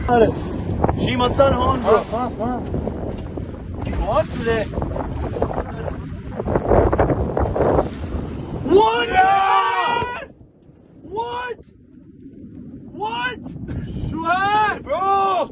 شي مطر هون. خلاص ما واصل ولا What? What? What? شو هاد؟ برو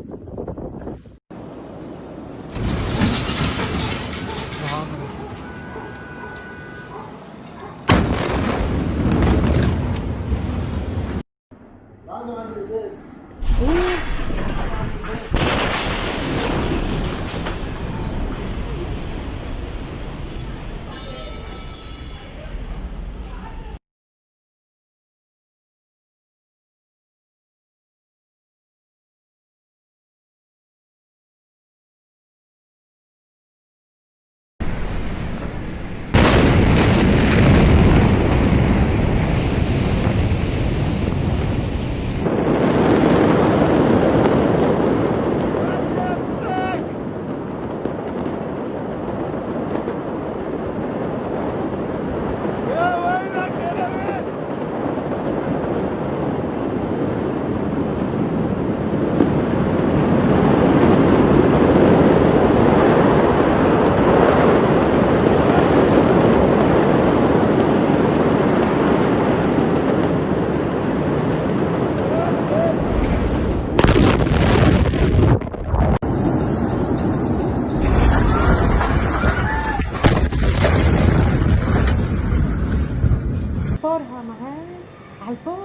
بورها معاه عالبور.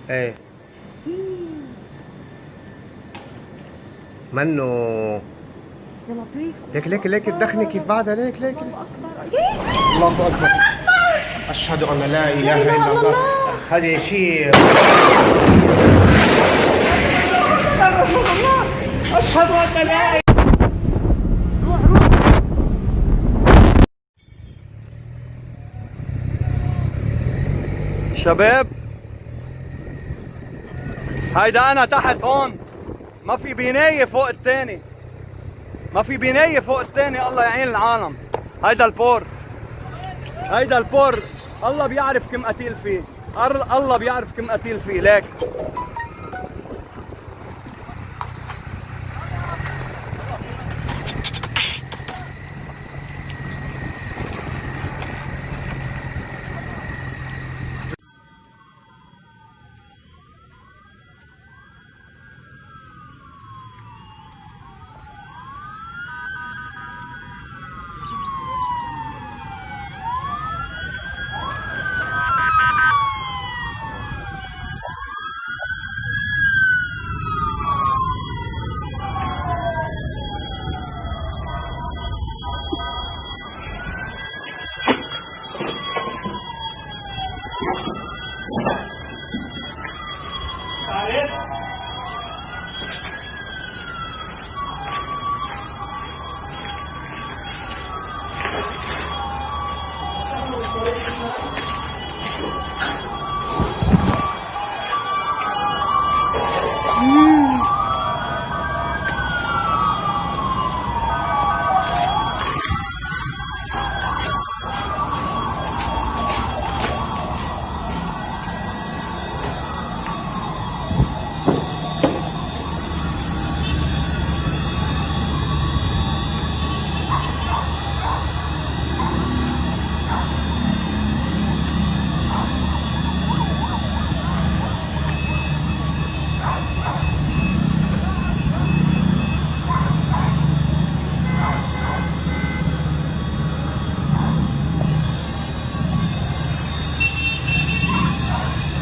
ايه منه يا لطيف. ليك الدخنة كيف بعدها ليك الله اكبر. الله اكبر. اشهد ان لا اله الا الله. هذا شيء اشهد ان لا. شباب هيدا انا تحت هون، ما في بناية فوق الثاني، ما في بناية فوق الثاني. الله يعين العالم. هيدا البور، هيدا البور الله بيعرف كم قتيل فيه، الله بيعرف كم قتيل فيه. ليك